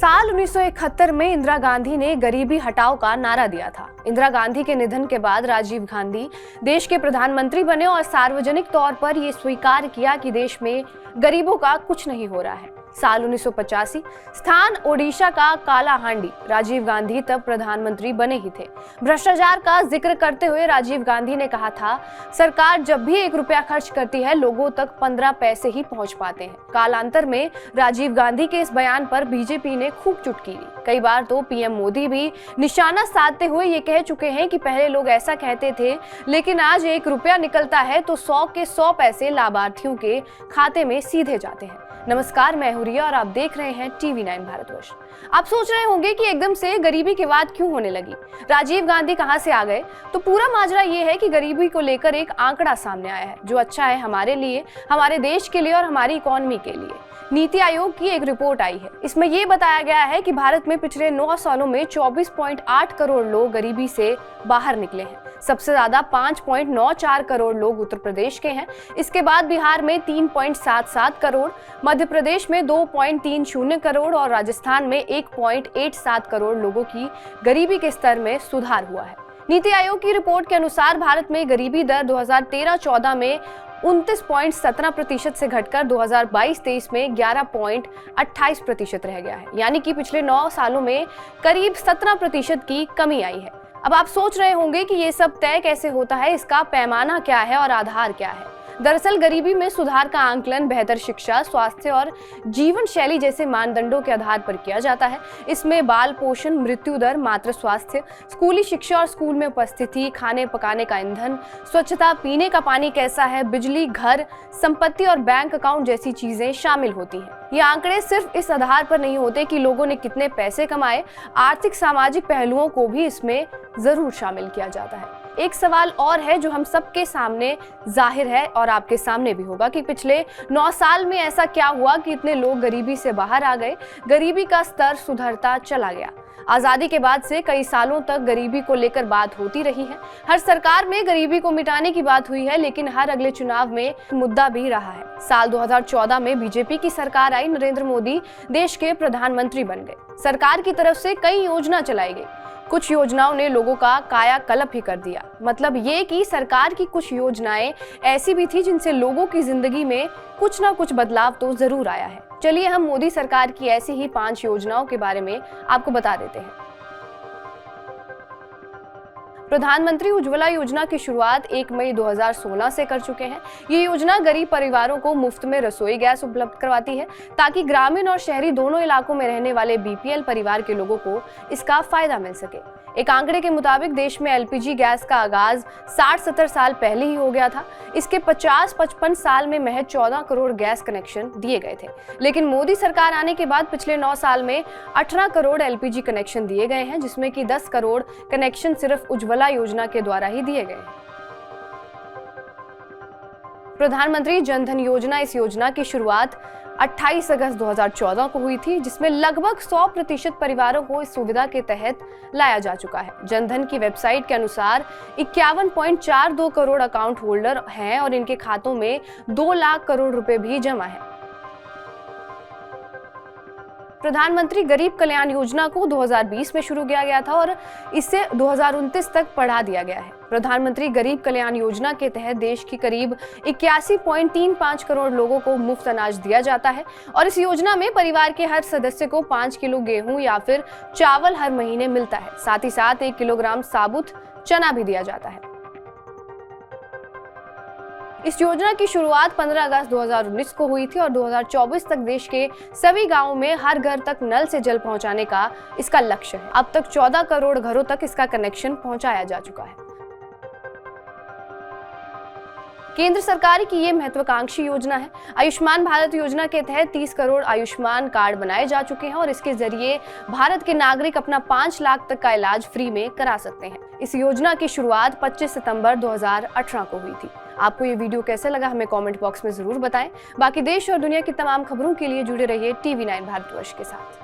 साल 1971 में इंदिरा गांधी ने गरीबी हटाओ का नारा दिया था। इंदिरा गांधी के निधन के बाद राजीव गांधी देश के प्रधानमंत्री बने और सार्वजनिक तौर पर यह स्वीकार किया कि देश में गरीबों का कुछ नहीं हो रहा है। साल 1985 स्थान ओडिशा का कालाहांडी। राजीव गांधी तब प्रधानमंत्री बने ही थे। भ्रष्टाचार का जिक्र करते हुए राजीव गांधी ने कहा था, सरकार जब भी 1 रुपया खर्च करती है लोगों तक 15 पैसे ही पहुंच पाते हैं। कालांतर में राजीव गांधी के इस बयान पर बीजेपी ने खूब चुटकी ली। कई बार तो पीएम मोदी भी निशाना साधते हुए ये कह चुके हैं कि पहले लोग ऐसा कहते थे, लेकिन आज 1 रुपया निकलता है तो 100 के 100 पैसे लाभार्थियों के खाते में सीधे जाते हैं। नमस्कार, मैं हूं रिया और आप देख रहे हैं TV9 भारतवर्ष। आप सोच रहे होंगे कि एकदम से गरीबी की बात क्यों होने लगी, राजीव गांधी कहां से आ गए। तो पूरा माजरा ये है कि गरीबी को लेकर एक आंकड़ा सामने आया है जो अच्छा है हमारे लिए, हमारे देश के लिए और हमारी इकोनॉमी के लिए। नीति आयोग की एक रिपोर्ट आई है। इसमें यह बताया गया है कि भारत में पिछले 9 सालों में 24.8 करोड़ लोग गरीबी से बाहर निकले हैं। सबसे ज्यादा 5.94 करोड़ लोग उत्तर प्रदेश के हैं। इसके बाद बिहार में 3.77 करोड़, मध्य प्रदेश में 2.30 करोड़ और राजस्थान में 1.87 करोड़ लोगों की गरीबी के स्तर में सुधार हुआ है। नीति आयोग की रिपोर्ट के अनुसार भारत में गरीबी दर 2013-14 में 29.17% से घटकर 2022-23 में 11.28% रह गया है। यानी कि पिछले 9 सालों में करीब 17% की कमी आई है। अब आप सोच रहे होंगे कि ये सब तय कैसे होता है, इसका पैमाना क्या है और आधार क्या है। दरअसल गरीबी में सुधार का आंकलन बेहतर शिक्षा, स्वास्थ्य और जीवन शैली जैसे मानदंडों के आधार पर किया जाता है। इसमें बाल पोषण, मृत्यु दर, मातृ स्वास्थ्य, स्कूली शिक्षा और स्कूल में उपस्थिति, खाने पकाने का ईंधन, स्वच्छता, पीने का पानी कैसा है, बिजली, घर, संपत्ति और बैंक अकाउंट जैसी चीजें शामिल होती हैं। ये आंकड़े सिर्फ इस आधार पर नहीं होते कि लोगों ने कितने पैसे कमाए, आर्थिक सामाजिक पहलुओं को भी इसमें जरूर शामिल किया जाता है। एक सवाल और है जो हम सबके सामने जाहिर है और आपके सामने भी होगा कि पिछले 9 साल में ऐसा क्या हुआ कि इतने लोग गरीबी से बाहर आ गए, गरीबी का स्तर सुधरता चला गया। आजादी के बाद से कई सालों तक गरीबी को लेकर बात होती रही है। हर सरकार में गरीबी को मिटाने की बात हुई है, लेकिन हर अगले चुनाव में मुद्दा भी रहा है। साल 2014 में बीजेपी की सरकार आई, नरेंद्र मोदी देश के प्रधानमंत्री बन गए। सरकार की तरफ से कई योजना चलाई गई। कुछ योजनाओं ने लोगों का कायाकल्प ही कर दिया। मतलब ये कि सरकार की कुछ योजनाएं ऐसी भी थी जिनसे लोगों की जिंदगी में कुछ ना कुछ बदलाव तो जरूर आया है। चलिए हम मोदी सरकार की ऐसी ही 5 योजनाओं के बारे में आपको बता देते हैं। प्रधानमंत्री उज्ज्वला योजना की शुरुआत 1 मई 2016 से कर चुके हैं। ये योजना गरीब परिवारों को मुफ्त में रसोई गैस उपलब्ध करवाती है ताकि ग्रामीण और शहरी दोनों इलाकों में रहने वाले BPL परिवार के लोगों को इसका फायदा मिल सके। एक आंकड़े के मुताबिक देश में LPG गैस का आगाज 60-70 साल पहले ही हो गया था। इसके 50-55 साल में महज 14 करोड़ गैस कनेक्शन दिए गए थे। लेकिन मोदी सरकार आने के बाद पिछले 9 साल में 18 करोड़ LPG कनेक्शन दिए गए हैं, जिसमें कि 10 करोड़ कनेक्शन सिर्फ उज्ज्वला योजना के द्वारा ही दिए गए हैं। प्रधानमंत्री जनधन योजना, इस योजना की शुरुआत 28 अगस्त 2014 को हुई थी, जिसमें लगभग 100% परिवारों को इस सुविधा के तहत लाया जा चुका है। जनधन की वेबसाइट के अनुसार 51.42 करोड़ अकाउंट होल्डर हैं और इनके खातों में 2 लाख करोड़ रुपए भी जमा है। प्रधानमंत्री गरीब कल्याण योजना को 2020 में शुरू किया गया था और इसे 2029 तक बढ़ा दिया गया है। प्रधानमंत्री गरीब कल्याण योजना के तहत देश की करीब 81.35 करोड़ लोगों को मुफ्त अनाज दिया जाता है और इस योजना में परिवार के हर सदस्य को 5 किलो गेहूं या फिर चावल हर महीने मिलता है। साथ ही साथ 1 किलोग्राम साबुत चना भी दिया जाता है। इस योजना की शुरुआत 15 अगस्त 2019 को हुई थी और 2024 तक देश के सभी गांवों में हर घर तक नल से जल पहुंचाने का इसका लक्ष्य है। अब तक 14 करोड़ घरों तक इसका कनेक्शन पहुंचाया जा चुका है। केंद्र सरकार की ये महत्वाकांक्षी योजना है। आयुष्मान भारत योजना के तहत 30 करोड़ आयुष्मान कार्ड बनाए जा चुके हैं और इसके जरिए भारत के नागरिक अपना 5 लाख तक का इलाज फ्री में करा सकते हैं। इस योजना की शुरुआत 25 सितंबर 2018 को हुई थी। आपको ये वीडियो कैसे लगा हमें कमेंट बॉक्स में जरूर बताएं। बाकी देश और दुनिया की तमाम खबरों के लिए जुड़े रहिए TV9 भारतवर्ष के साथ।